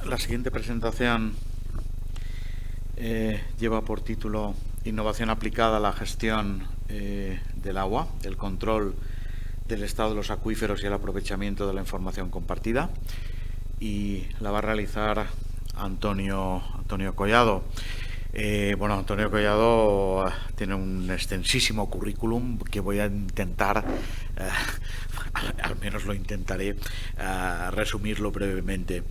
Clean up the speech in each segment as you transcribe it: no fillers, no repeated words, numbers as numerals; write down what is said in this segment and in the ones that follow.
La siguiente presentación lleva por título Innovación aplicada a la gestión del agua, el control del estado de los acuíferos y el aprovechamiento de la información compartida, y la va a realizar Antonio Collado. Antonio Collado tiene un extensísimo currículum que voy a intentar, al menos lo intentaré, resumirlo brevemente.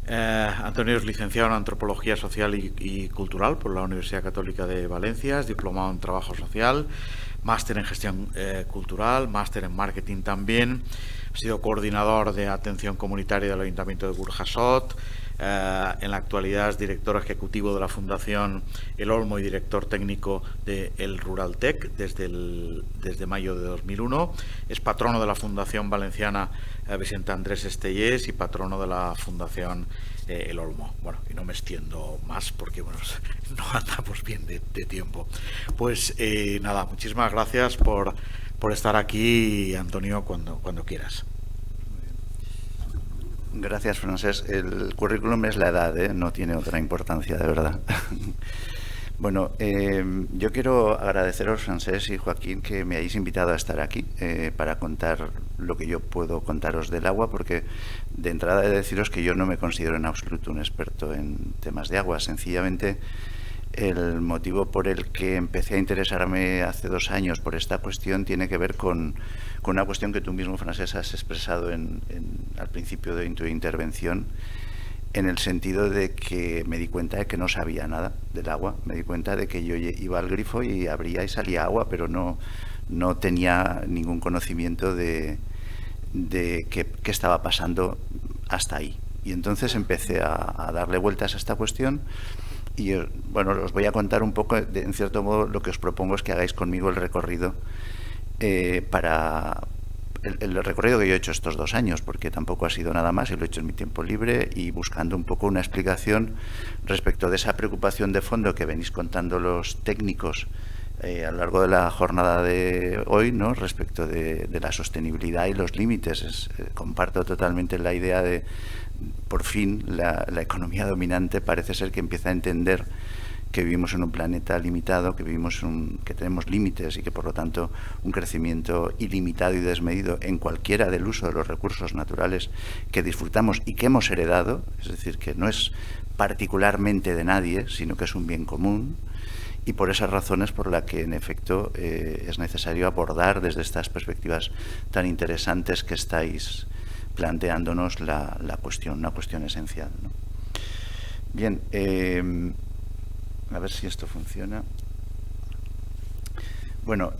Antonio es licenciado en Antropología Social y Cultural por la Universidad Católica de Valencia, es diplomado en Trabajo Social, máster en Gestión Cultural, máster en Marketing también, ha sido coordinador de Atención Comunitaria del Ayuntamiento de Burjasot, en la actualidad es director ejecutivo de la Fundación El Olmo y director técnico de El Ruraltec desde mayo de 2001. Es patrono de la Fundación Valenciana Vicente Andrés Estellés y patrono de la Fundación El Olmo. Bueno, y no me extiendo más porque no andamos bien de tiempo. Pues nada, muchísimas gracias por estar aquí, Antonio, cuando quieras. Gracias, Francesc. El currículum es la edad, no tiene otra importancia, de verdad. Bueno, yo quiero agradeceros, Francesc y Joaquín, que me hayáis invitado a estar aquí para contar lo que yo puedo contaros del agua, porque de entrada he de deciros que yo no me considero en absoluto un experto en temas de agua. Sencillamente, el motivo por el que empecé a interesarme hace 2 años por esta cuestión tiene que ver con una cuestión que tú mismo, Francesc, has expresado al principio de tu intervención, en el sentido de que me di cuenta de que no sabía nada del agua. Me di cuenta de que yo iba al grifo y abría y salía agua, pero no tenía ningún conocimiento de qué estaba pasando hasta ahí. Y entonces empecé a darle vueltas a esta cuestión. Y bueno, os voy a contar un poco, en cierto modo, lo que os propongo es que hagáis conmigo el recorrido para el recorrido que yo he hecho estos 2 años, porque tampoco ha sido nada más, y lo he hecho en mi tiempo libre y buscando un poco una explicación respecto de esa preocupación de fondo que venís contando los técnicos a lo largo de la jornada de hoy, ¿no? Respecto de la sostenibilidad y los límites. Comparto totalmente la idea de, por fin, la economía dominante parece ser que empieza a entender que vivimos en un planeta limitado, que tenemos límites y que por lo tanto un crecimiento ilimitado y desmedido en cualquiera del uso de los recursos naturales que disfrutamos y que hemos heredado, es decir, que no es particularmente de nadie, sino que es un bien común. Y por esas razones por las que, en efecto, es necesario abordar desde estas perspectivas tan interesantes que estáis planteándonos la cuestión, una cuestión esencial, ¿no? Bien, a ver si esto funciona. Bueno,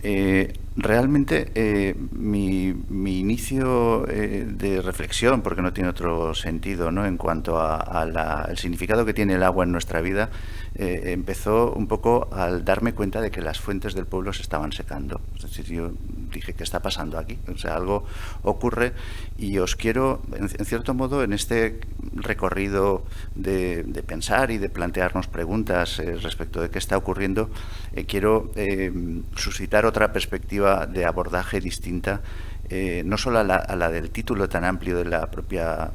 realmente mi inicio de reflexión, porque no tiene otro sentido, ¿no?, en cuanto al significado que tiene el agua en nuestra vida, empezó un poco al darme cuenta de que las fuentes del pueblo se estaban secando. Es decir, yo dije, ¿qué está pasando aquí? O sea, algo ocurre, y os quiero, en cierto modo, en este recorrido de pensar y de plantearnos preguntas respecto de qué está ocurriendo, quiero suscitar otra perspectiva de abordaje distinta, no solo a la del título tan amplio de la propia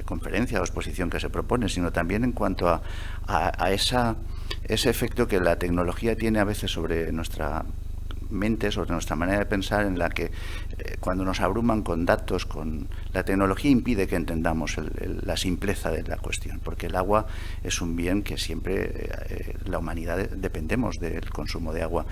conferencia o exposición que se propone, sino también en cuanto a ese efecto que la tecnología tiene a veces sobre nuestra mente, sobre nuestra manera de pensar, en la que cuando nos abruman con datos, la tecnología impide que entendamos la simpleza de la cuestión, porque el agua es un bien que siempre la humanidad dependemos del consumo de agua,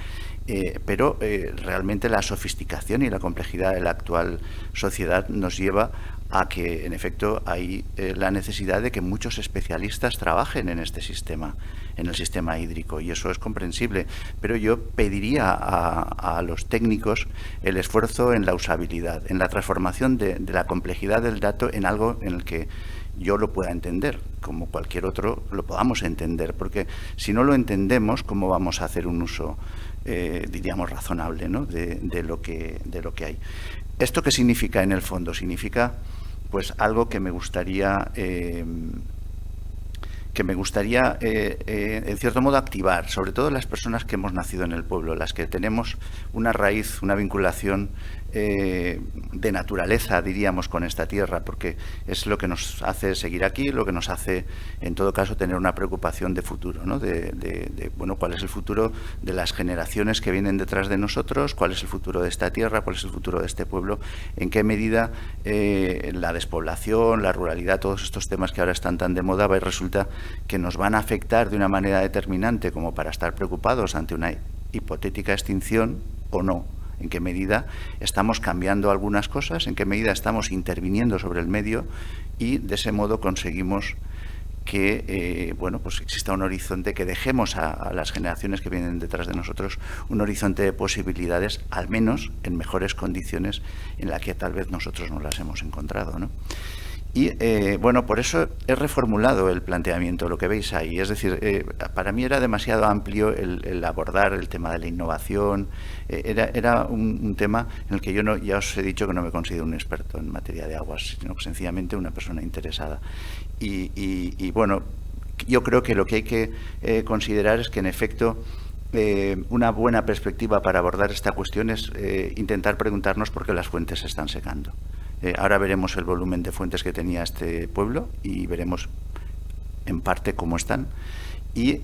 pero realmente la sofisticación y la complejidad de la actual sociedad nos lleva a que, en efecto, hay la necesidad de que muchos especialistas trabajen en este sistema, en el sistema hídrico, y eso es comprensible, pero yo pediría a los técnicos el esfuerzo en la usabilidad, en la transformación de la complejidad del dato en algo en el que yo lo pueda entender, como cualquier otro lo podamos entender, porque si no lo entendemos, ¿cómo vamos a hacer un uso, diríamos, razonable, ¿no?, de lo que hay? ¿Esto qué significa en el fondo? Significa pues algo que me gustaría en cierto modo activar, sobre todo las personas que hemos nacido en el pueblo, las que tenemos una raíz, una vinculación de naturaleza, diríamos, con esta tierra, porque es lo que nos hace seguir aquí, lo que nos hace, en todo caso, tener una preocupación de futuro, ¿no? Bueno, cuál es el futuro de las generaciones que vienen detrás de nosotros, cuál es el futuro de esta tierra, cuál es el futuro de este pueblo, en qué medida la despoblación, la ruralidad, todos estos temas que ahora están tan de moda, y resulta que nos van a afectar de una manera determinante como para estar preocupados ante una hipotética extinción o no. En qué medida estamos cambiando algunas cosas, en qué medida estamos interviniendo sobre el medio y de ese modo conseguimos que bueno, pues exista un horizonte, que dejemos a las generaciones que vienen detrás de nosotros un horizonte de posibilidades, al menos en mejores condiciones en las que tal vez nosotros no las hemos encontrado, ¿no? Y bueno, por eso he reformulado el planteamiento, lo que veis ahí. Es decir, para mí era demasiado amplio el abordar el tema de la innovación. Era un tema en el que yo no, ya os he dicho que no me considero un experto en materia de aguas, sino sencillamente una persona interesada. Y bueno, yo creo que lo que hay que considerar es que, en efecto, una buena perspectiva para abordar esta cuestión es intentar preguntarnos por qué las fuentes se están secando. Ahora veremos el volumen de fuentes que tenía este pueblo y veremos en parte cómo están. Y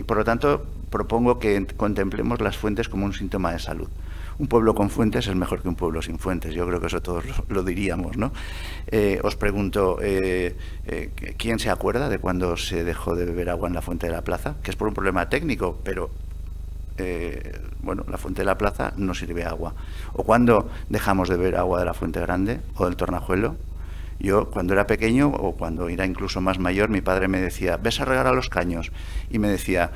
por lo tanto, propongo que contemplemos las fuentes como un síntoma de salud. Un pueblo con fuentes es mejor que un pueblo sin fuentes. Yo creo que eso todos lo diríamos, ¿no? Os pregunto, ¿quién se acuerda de cuando se dejó de beber agua en la fuente de la plaza? Que es por un problema técnico, pero bueno, la fuente de la plaza no sirve agua. O cuando dejamos de beber agua de la fuente grande o del Tornajuelo. Yo, cuando era pequeño, o cuando era incluso más mayor, mi padre me decía, ves a regar a los caños. Y me decía,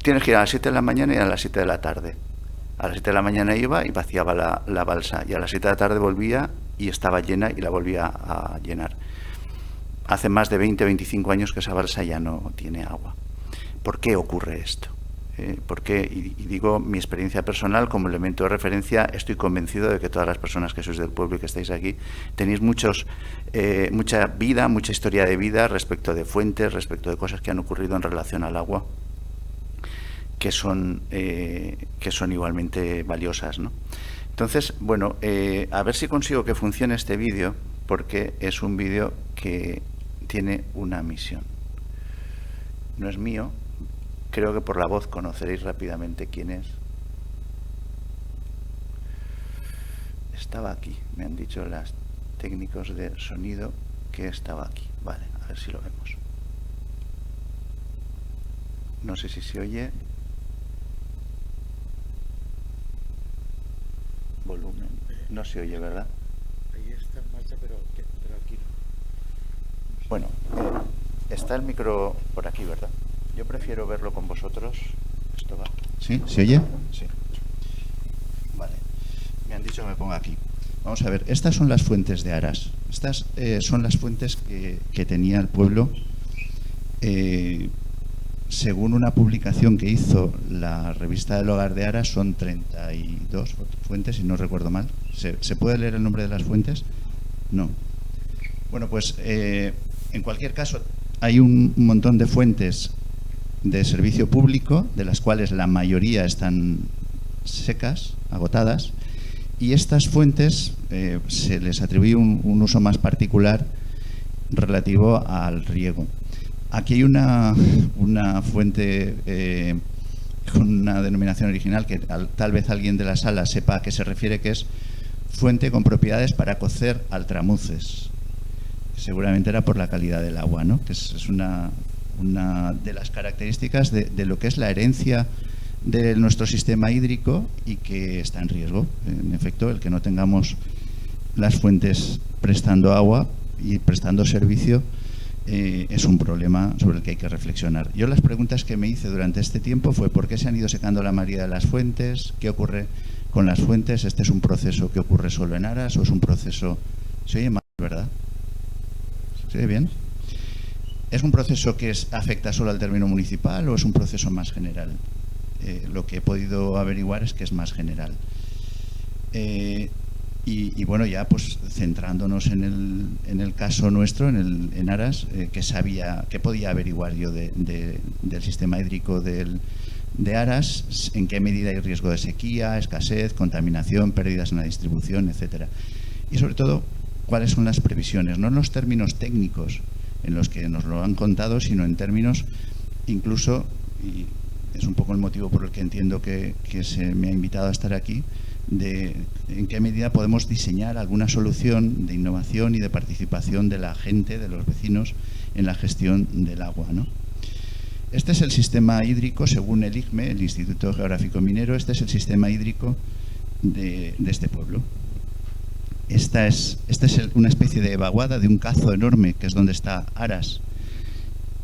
tienes que ir a las 7 de la mañana y a las 7 de la tarde. A las 7 de la mañana iba y vaciaba la balsa. Y a las 7 de la tarde volvía y estaba llena y la volvía a llenar. Hace más de 20, 25 años que esa balsa ya no tiene agua. ¿Por qué ocurre esto? Porque, y digo mi experiencia personal como elemento de referencia, estoy convencido de que todas las personas que sois del pueblo y que estáis aquí tenéis mucha vida, mucha historia de vida respecto de fuentes, respecto de cosas que han ocurrido en relación al agua, que son igualmente valiosas, ¿no? Entonces, bueno, a ver si consigo que funcione este vídeo, porque es un vídeo que tiene una misión. No es mío. Creo que por la voz conoceréis rápidamente quién es. Estaba aquí. Me han dicho los técnicos de sonido que estaba aquí. Vale, a ver si lo vemos. No sé si se oye. Volumen. No se oye, ¿verdad? Ahí está en marcha, pero aquí no. Bueno, está el micro por aquí, ¿verdad? Yo prefiero verlo con vosotros. Esto va. ¿Sí? ¿Se oye? Sí. Vale. Me han dicho que me ponga aquí. Vamos a ver. Estas son las fuentes de Aras. Estas son las fuentes que tenía el pueblo. Según una publicación que hizo la revista del Hogar de Aras, son 32 fuentes, si no recuerdo mal. ¿Se puede leer el nombre de las fuentes? No. Bueno, pues en cualquier caso, hay un montón de fuentes de servicio público, de las cuales la mayoría están secas, agotadas, y estas fuentes se les atribuye un uso más particular relativo al riego. Aquí hay una fuente con una denominación original que tal vez alguien de la sala sepa a qué se refiere, que es fuente con propiedades para cocer altramuces. Seguramente era por la calidad del agua, ¿no? Que es una de las características de lo que es la herencia de nuestro sistema hídrico y que está en riesgo. En efecto, el que no tengamos las fuentes prestando agua y prestando servicio es un problema sobre el que hay que reflexionar. Yo las preguntas que me hice durante este tiempo fue ¿por qué se han ido secando la mayoría de las fuentes? ¿Qué ocurre con las fuentes? ¿Este es un proceso que ocurre solo en Aras o es un proceso... ¿Se oye mal, verdad? ¿Se oye bien? ¿Es un proceso que afecta solo al término municipal o es un proceso más general? Lo que he podido averiguar es que es más general. Y bueno, ya pues centrándonos en el caso nuestro, en Aras, que podía averiguar yo del sistema hídrico del de Aras, en qué medida hay riesgo de sequía, escasez, contaminación, pérdidas en la distribución, etcétera. Y sobre todo, cuáles son las previsiones, no en los términos técnicos en los que nos lo han contado, sino en términos incluso, y es un poco el motivo por el que entiendo que se me ha invitado a estar aquí, de en qué medida podemos diseñar alguna solución de innovación y de participación de la gente, de los vecinos, en la gestión del agua, ¿no? Este es el sistema hídrico, según el IGME, el Instituto Geográfico Minero, este es el sistema hídrico de este pueblo. Esta es una especie de vaguada de un cazo enorme, que es donde está Aras.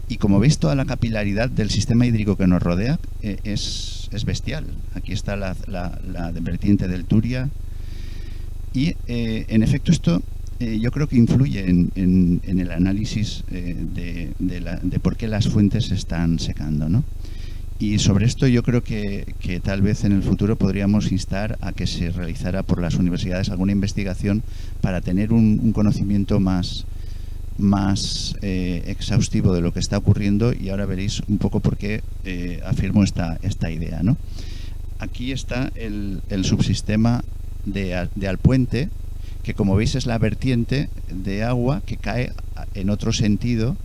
Y como veis, toda la capilaridad del sistema hídrico que nos rodea es bestial. Aquí está la vertiente del Turia. Y, en efecto, esto yo creo que influye en el análisis de por qué las fuentes se están secando, ¿no? Y sobre esto yo creo que tal vez en el futuro podríamos instar a que se realizara por las universidades alguna investigación para tener un conocimiento más exhaustivo de lo que está ocurriendo, y ahora veréis un poco por qué afirmo esta idea, ¿no? Aquí está el subsistema de Alpuente, que como veis es la vertiente de agua que cae en otro sentido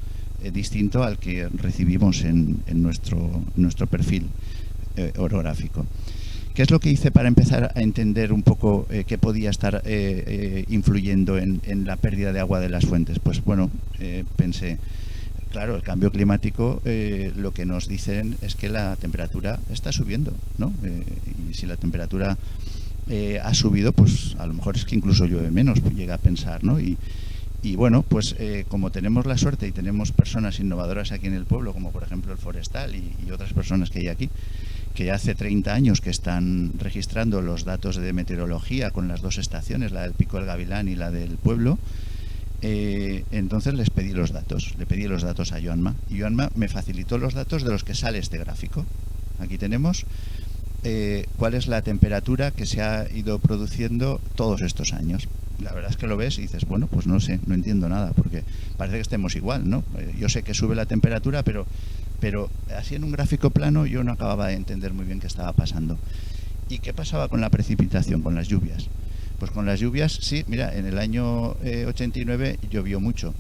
distinto al que recibimos en nuestro perfil orográfico. ¿Qué es lo que hice para empezar a entender un poco qué podía estar influyendo en la pérdida de agua de las fuentes? Pues bueno, pensé, claro, el cambio climático lo que nos dicen es que la temperatura está subiendo, ¿no? Y si la temperatura ha subido, pues a lo mejor es que incluso llueve menos, pues llega a pensar, ¿no? Y bueno, pues como tenemos la suerte y tenemos personas innovadoras aquí en el pueblo, como por ejemplo el Forestal y otras personas que hay aquí, que ya hace 30 años que están registrando los datos de meteorología con las dos estaciones, la del Pico del Gavilán y la del pueblo, entonces le pedí los datos a Joanma, y Joanma me facilitó los datos de los que sale este gráfico. Aquí tenemos cuál es la temperatura que se ha ido produciendo todos estos años. La verdad es que lo ves y dices, bueno, pues no sé, no entiendo nada, porque parece que estemos igual, ¿no? Yo sé que sube la temperatura, pero así en un gráfico plano yo no acababa de entender muy bien qué estaba pasando. ¿Y qué pasaba con la precipitación, con las lluvias? Pues con las lluvias, sí, mira, en el año 89 llovió mucho.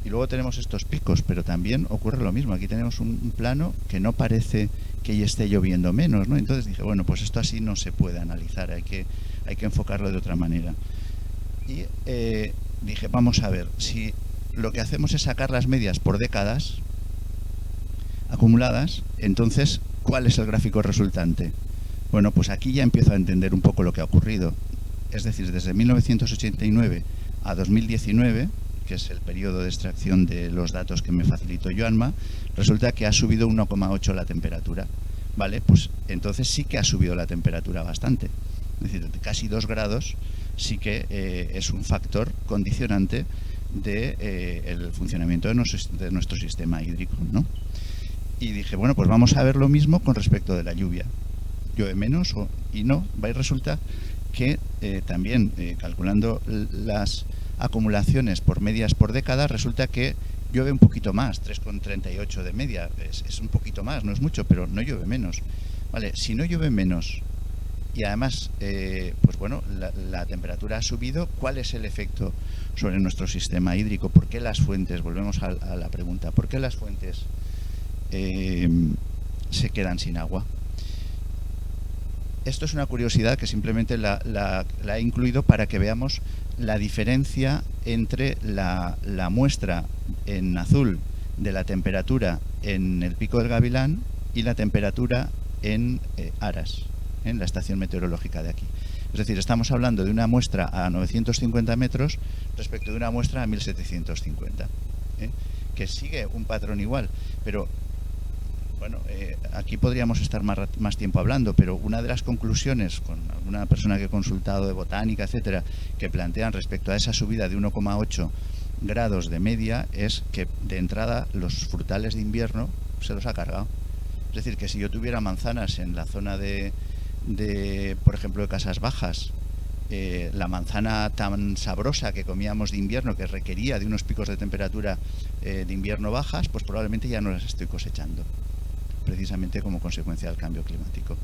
Y luego tenemos estos picos, pero también ocurre lo mismo. Aquí tenemos un plano que no parece que ya esté lloviendo menos, ¿no? Entonces dije, bueno, pues esto así no se puede analizar, hay que enfocarlo de otra manera. Y dije, vamos a ver, si lo que hacemos es sacar las medias por décadas acumuladas, entonces, ¿cuál es el gráfico resultante? Bueno, pues aquí ya empiezo a entender un poco lo que ha ocurrido. Es decir, desde 1989 a 2019, que es el periodo de extracción de los datos que me facilitó Joanma, resulta que ha subido 1,8 la temperatura. Vale, pues entonces sí que ha subido la temperatura bastante. Es decir, casi 2 grados sí que es un factor condicionante el funcionamiento de nuestro sistema hídrico, ¿no? Y dije, bueno, pues vamos a ver lo mismo con respecto de la lluvia. ¿Llueve menos? Y no, va y resulta que también calculando las acumulaciones por medias por década, resulta que llueve un poquito más, 3,38 de media, es un poquito más, no es mucho, pero no llueve menos. Vale, si no llueve menos y además, pues bueno, la temperatura ha subido, ¿cuál es el efecto sobre nuestro sistema hídrico? ¿Por qué las fuentes, volvemos a la pregunta, ¿por qué las fuentes se quedan sin agua? Esto es una curiosidad que simplemente la he incluido para que veamos la diferencia entre la muestra en azul de la temperatura en el Pico del Gavilán y la temperatura en Aras, en la estación meteorológica de aquí. Es decir, estamos hablando de una muestra a 950 metros respecto de una muestra a 1750, que sigue un patrón igual, pero bueno, aquí podríamos estar más tiempo hablando, pero una de las conclusiones con alguna persona que he consultado de botánica, etcétera, que plantean respecto a esa subida de 1,8 grados de media es que de entrada los frutales de invierno se los ha cargado. Es decir, que si yo tuviera manzanas en la zona de por ejemplo, de Casas Bajas, la manzana tan sabrosa que comíamos de invierno, que requería de unos picos de temperatura de invierno bajas, pues probablemente ya no las estoy cosechando. precisamente como consecuencia del cambio climático.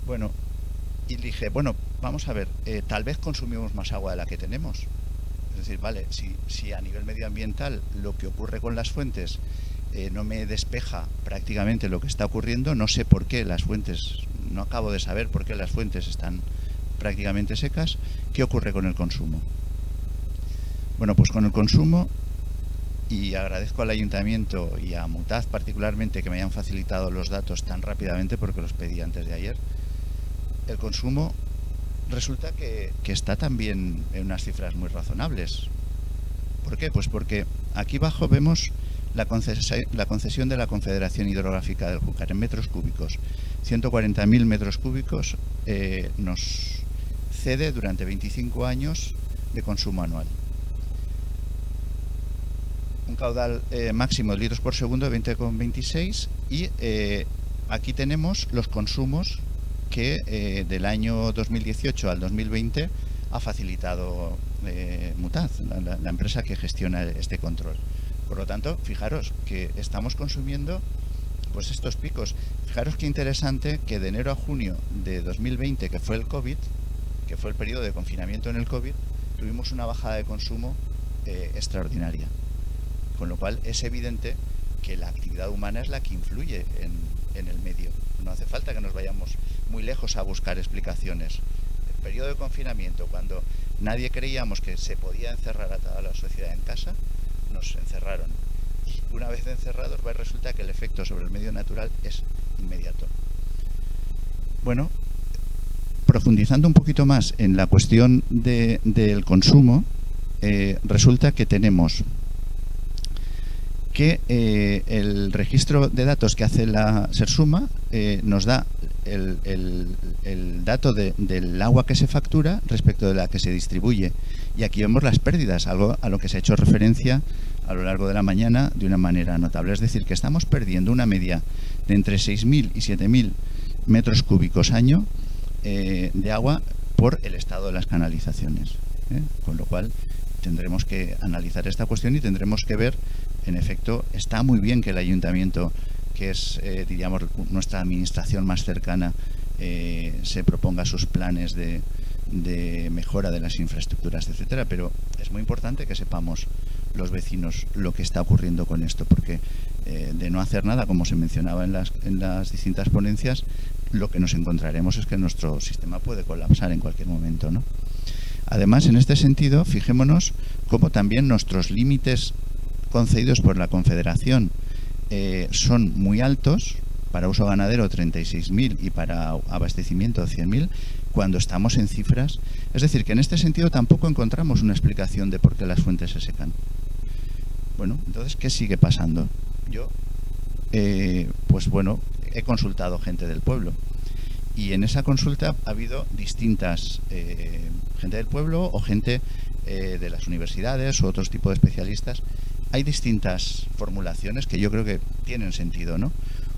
Bueno, y dije, bueno, vamos a ver, tal vez consumimos más agua de la que tenemos. Es decir, vale, si a nivel medioambiental lo que ocurre con las fuentes no me despeja prácticamente lo que está ocurriendo, no sé por qué las fuentes, no acabo de saber por qué las fuentes están prácticamente secas, ¿qué ocurre con el consumo? Bueno, pues con el consumo, y agradezco al Ayuntamiento y a Mutaz particularmente que me hayan facilitado los datos tan rápidamente porque los pedí antes de ayer, el consumo resulta que está también en unas cifras muy razonables. ¿Por qué? Pues porque aquí abajo vemos la concesión de la Confederación Hidrográfica del Júcar en metros cúbicos. 140.000 metros cúbicos nos cede durante 25 años de consumo anual. Un caudal máximo de litros por segundo de 20,26 y aquí tenemos los consumos que del año 2018 al 2020 ha facilitado Mutaz, la empresa que gestiona este control. Por lo tanto, fijaros que estamos consumiendo pues estos picos. Fijaros qué interesante que de enero a junio de 2020, que fue el COVID, que fue el periodo de confinamiento en el COVID, tuvimos una bajada de consumo extraordinaria. Con lo cual es evidente que la actividad humana es la que influye en el medio. No hace falta que nos vayamos muy lejos a buscar explicaciones. El periodo de confinamiento, cuando nadie creíamos que se podía encerrar a toda la sociedad en casa, nos encerraron. Y una vez encerrados, resulta que el efecto sobre el medio natural es inmediato. Bueno, profundizando un poquito más en la cuestión del consumo, resulta que tenemos que el registro de datos que hace la Sersuma nos da el dato del agua que se factura respecto de la que se distribuye. Y aquí vemos las pérdidas, algo a lo que se ha hecho referencia a lo largo de la mañana de una manera notable. Es decir, que estamos perdiendo una media de entre 6.000 y 7.000 metros cúbicos año de agua por el estado de las canalizaciones. Con lo cual tendremos que analizar esta cuestión y tendremos que ver, en efecto, está muy bien que el Ayuntamiento, que es, diríamos, nuestra administración más cercana, se proponga sus planes de mejora de las infraestructuras, etcétera, pero es muy importante que sepamos los vecinos lo que está ocurriendo con esto, porque de no hacer nada, como se mencionaba en las distintas ponencias, lo que nos encontraremos es que nuestro sistema puede colapsar en cualquier momento, ¿no? Además, en este sentido, fijémonos cómo también nuestros límites concedidos por la Confederación son muy altos, para uso ganadero 36.000 y para abastecimiento 100.000, cuando estamos en cifras. Es decir, que en este sentido tampoco encontramos una explicación de por qué las fuentes se secan. Bueno, entonces, ¿qué sigue pasando? Yo, pues bueno, he consultado gente del pueblo. Y en esa consulta ha habido distintas gente del pueblo o gente de las universidades u otros tipos de especialistas. Hay distintas formulaciones que yo creo que tienen sentido, ¿no?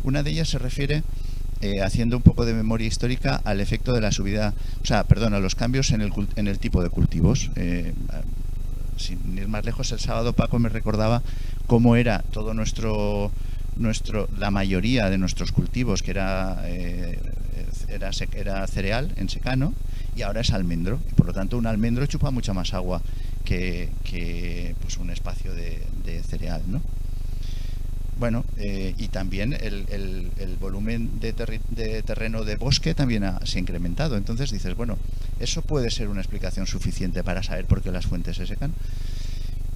Una de ellas se refiere, haciendo un poco de memoria histórica, al efecto de la subida, a los cambios en el tipo de cultivos. Sin ir más lejos, el sábado Paco me recordaba cómo era todo la mayoría de nuestros cultivos, que era cereal en secano, y ahora es almendro, y por lo tanto un almendro chupa mucha más agua que pues un espacio de cereal, ¿no? Bueno, y también el volumen de terreno de bosque también se ha incrementado. Entonces dices, bueno, eso puede ser una explicación suficiente para saber por qué las fuentes se secan.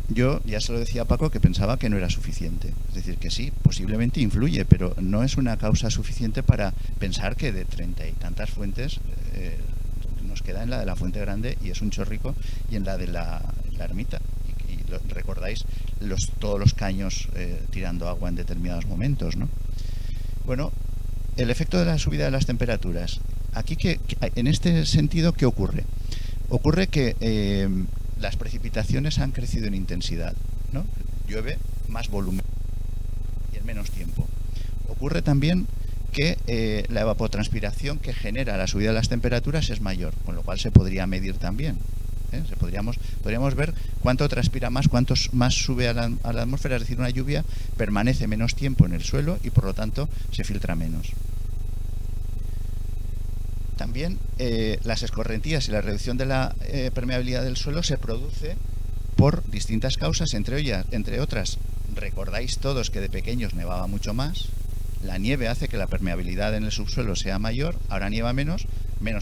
Yo ya se lo decía a Paco que pensaba que no era suficiente. Es decir, que sí, posiblemente influye, pero no es una causa suficiente para pensar que de 30 y tantas fuentes nos queda en la de la Fuente Grande, y es un chorrico, y en la de la ermita. Recordáis todos los caños tirando agua en determinados momentos, ¿no? Bueno, el efecto de la subida de las temperaturas. Aquí, en este sentido, ¿qué ocurre? Ocurre que las precipitaciones han crecido en intensidad, ¿no? Llueve más volumen y en menos tiempo. Ocurre también que la evapotranspiración que genera la subida de las temperaturas es mayor, con lo cual se podría medir también. Podríamos ver cuánto transpira más, cuánto más sube a la atmósfera, es decir, una lluvia permanece menos tiempo en el suelo y por lo tanto se filtra menos. También las escorrentías y la reducción de la permeabilidad del suelo se produce por distintas causas, entre otras, recordáis todos que de pequeños nevaba mucho más. La nieve hace que la permeabilidad en el subsuelo sea mayor, ahora nieva menos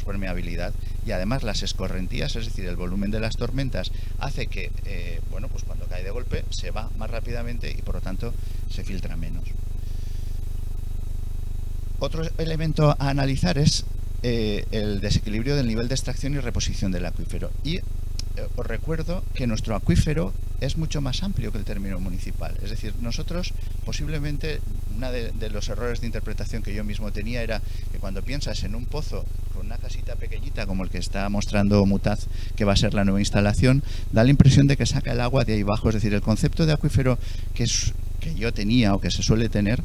permeabilidad. Y además las escorrentías, es decir, el volumen de las tormentas, hace que, pues cuando cae de golpe se va más rápidamente y por lo tanto se filtra menos. Otro elemento a analizar es el desequilibrio del nivel de extracción y reposición del acuífero. Y os recuerdo que nuestro acuífero es mucho más amplio que el término municipal. Es decir, nosotros posiblemente, uno de los errores de interpretación que yo mismo tenía era que cuando piensas en un pozo con una casita pequeñita como el que está mostrando Mutaz, que va a ser la nueva instalación, da la impresión de que saca el agua de ahí abajo. Es decir, el concepto de acuífero que yo tenía o que se suele tener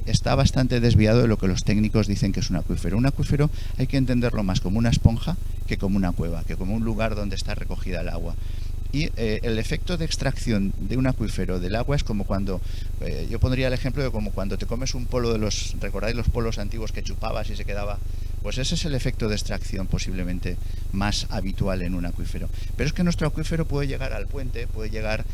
está bastante desviado de lo que los técnicos dicen que es un acuífero. Un acuífero hay que entenderlo más como una esponja que como una cueva, que como un lugar donde está recogida el agua. Y el efecto de extracción de un acuífero del agua es como cuando, yo pondría el ejemplo de como cuando te comes un polo ¿recordáis los polos antiguos que chupabas y se quedaba? Pues ese es el efecto de extracción posiblemente más habitual en un acuífero. Pero es que nuestro acuífero puede llegar al puente, puede llegar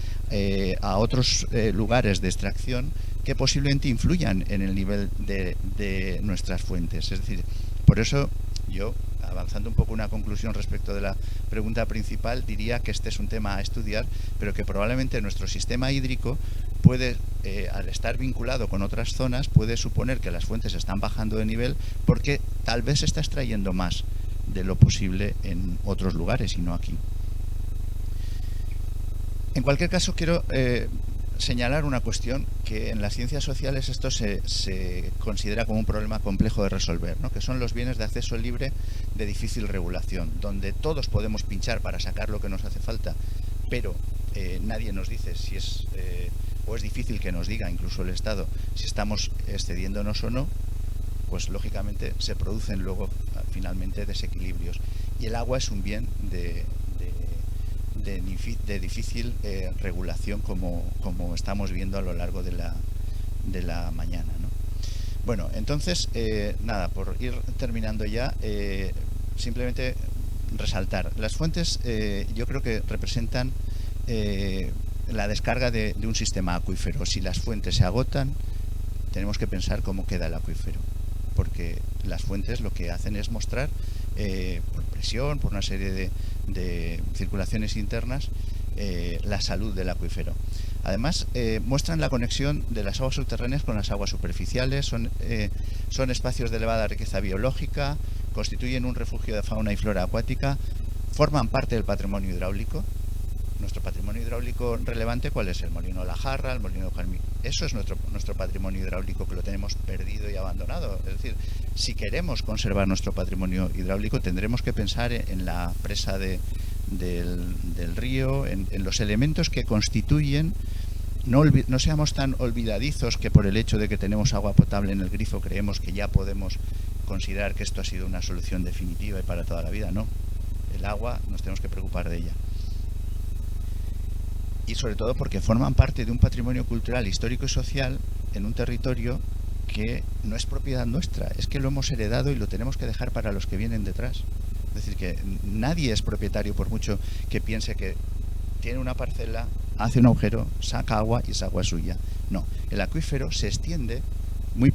a otros lugares de extracción que posiblemente influyan en el nivel de nuestras fuentes. Es decir, por eso yo, avanzando un poco una conclusión respecto de la pregunta principal, diría que este es un tema a estudiar, pero que probablemente nuestro sistema hídrico puede, al estar vinculado con otras zonas, puede suponer que las fuentes están bajando de nivel porque tal vez se está extrayendo más de lo posible en otros lugares y no aquí. En cualquier caso, quiero señalar una cuestión que en las ciencias sociales esto se considera como un problema complejo de resolver, ¿no? Que son los bienes de acceso libre de difícil regulación, donde todos podemos pinchar para sacar lo que nos hace falta, pero nadie nos dice si es, o es difícil que nos diga, incluso el Estado, si estamos excediéndonos o no. Pues lógicamente se producen luego finalmente desequilibrios. Y el agua es un bien de difícil regulación como estamos viendo a lo largo de la mañana, ¿no? Bueno, entonces, nada, por ir terminando ya, simplemente resaltar. Las fuentes yo creo que representan la descarga de un sistema acuífero. Si las fuentes se agotan, tenemos que pensar cómo queda el acuífero, porque las fuentes lo que hacen es mostrar por presión, por una serie de circulaciones internas, la salud del acuífero. Además, muestran la conexión de las aguas subterráneas con las aguas superficiales, son espacios de elevada riqueza biológica, constituyen un refugio de fauna y flora acuática, forman parte del patrimonio hidráulico. Nuestro patrimonio hidráulico relevante, ¿cuál es? El Molino La Jarra, el Molino Carmí. Eso es nuestro patrimonio hidráulico, que lo tenemos perdido y abandonado. Es decir, si queremos conservar nuestro patrimonio hidráulico, tendremos que pensar en la presa del río, en los elementos que constituyen. No seamos tan olvidadizos que por el hecho de que tenemos agua potable en el grifo creemos que ya podemos considerar que esto ha sido una solución definitiva y para toda la vida. No, el agua nos tenemos que preocupar de ella. Y sobre todo porque forman parte de un patrimonio cultural, histórico y social en un territorio que no es propiedad nuestra, es que lo hemos heredado y lo tenemos que dejar para los que vienen detrás. Es decir, que nadie es propietario por mucho que piense que tiene una parcela, hace un agujero, saca agua y esa agua es suya. No, el acuífero se extiende muy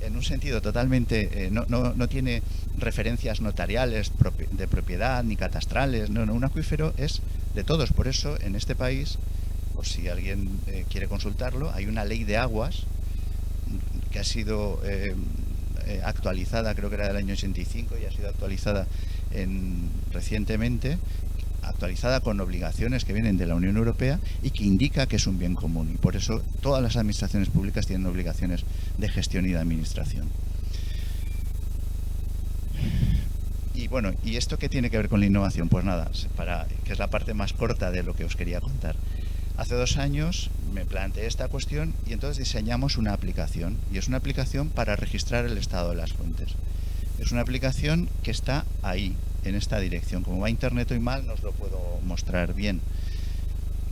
en un sentido totalmente, no tiene referencias notariales de propiedad ni catastrales. No, un acuífero es de todos. Por eso en este país, por si alguien quiere consultarlo, hay una ley de aguas que ha sido actualizada, creo que era del año 85 y ha sido actualizada recientemente, actualizada con obligaciones que vienen de la Unión Europea y que indica que es un bien común, y por eso todas las administraciones públicas tienen obligaciones de gestión y de administración. Y bueno, ¿y esto qué tiene que ver con la innovación? Pues nada, que es la parte más corta de lo que os quería contar. Hace 2 años me planteé esta cuestión y entonces diseñamos una aplicación, y es una aplicación para registrar el estado de las fuentes. Es una aplicación que está ahí, en esta dirección. Como va internet hoy mal, no os lo puedo mostrar bien.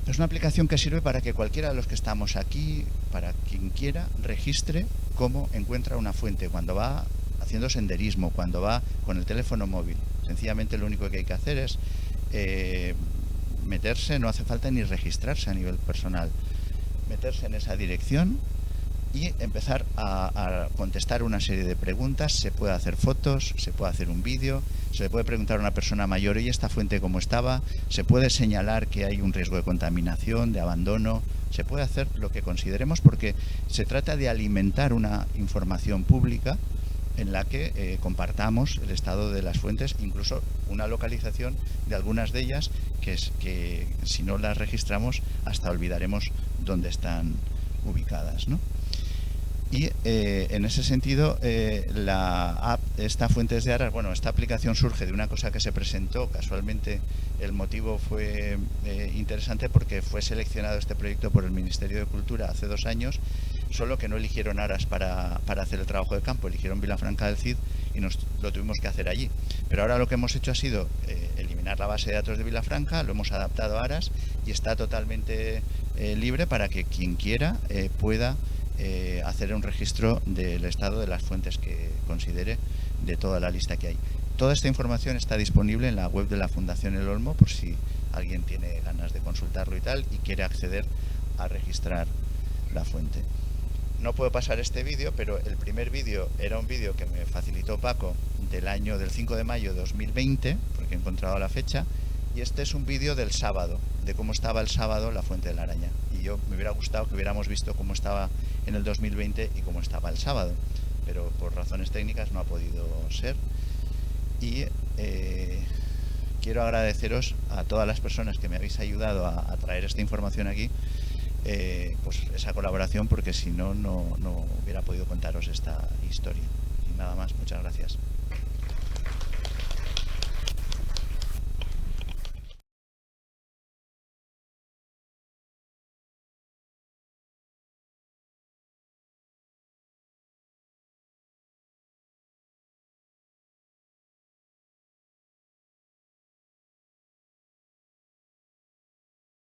Es una aplicación que sirve para que cualquiera de los que estamos aquí, para quien quiera, registre cómo encuentra una fuente cuando va haciendo senderismo, cuando va con el teléfono móvil. Sencillamente lo único que hay que hacer es meterse, no hace falta ni registrarse a nivel personal, meterse en esa dirección y empezar a contestar una serie de preguntas. Se puede hacer fotos, se puede hacer un vídeo, se le puede preguntar a una persona mayor, ¿y esta fuente cómo estaba? Se puede señalar que hay un riesgo de contaminación, de abandono. Se puede hacer lo que consideremos, porque se trata de alimentar una información pública en la que compartamos el estado de las fuentes, incluso una localización de algunas de ellas que si no las registramos hasta olvidaremos dónde están ubicadas, ¿no? Y en ese sentido, la app, esta Fuentes de Aras, bueno, esta aplicación surge de una cosa que se presentó. Casualmente el motivo fue interesante porque fue seleccionado este proyecto por el Ministerio de Cultura hace 2 años, solo que no eligieron Aras para hacer el trabajo de campo, eligieron Vilafranca del Cid y lo tuvimos que hacer allí. Pero ahora lo que hemos hecho ha sido eliminar la base de datos de Vilafranca, lo hemos adaptado a Aras y está totalmente libre para que quien quiera pueda hacer un registro del estado de las fuentes que considere, de toda la lista que hay. Toda esta información está disponible en la web de la Fundación El Olmo, por si alguien tiene ganas de consultarlo y tal, y quiere acceder a registrar la fuente. No puedo pasar este vídeo, pero el primer vídeo era un vídeo que me facilitó Paco del 5 de mayo de 2020, porque he encontrado la fecha, y este es un vídeo del sábado, de cómo estaba el sábado la Fuente de la Araña. Y yo me hubiera gustado que hubiéramos visto cómo estaba en el 2020 y cómo estaba el sábado, pero por razones técnicas no ha podido ser. Y quiero agradeceros a todas las personas que me habéis ayudado a traer esta información aquí, pues esa colaboración, porque si no, no hubiera podido contaros esta historia. Y nada más, muchas gracias.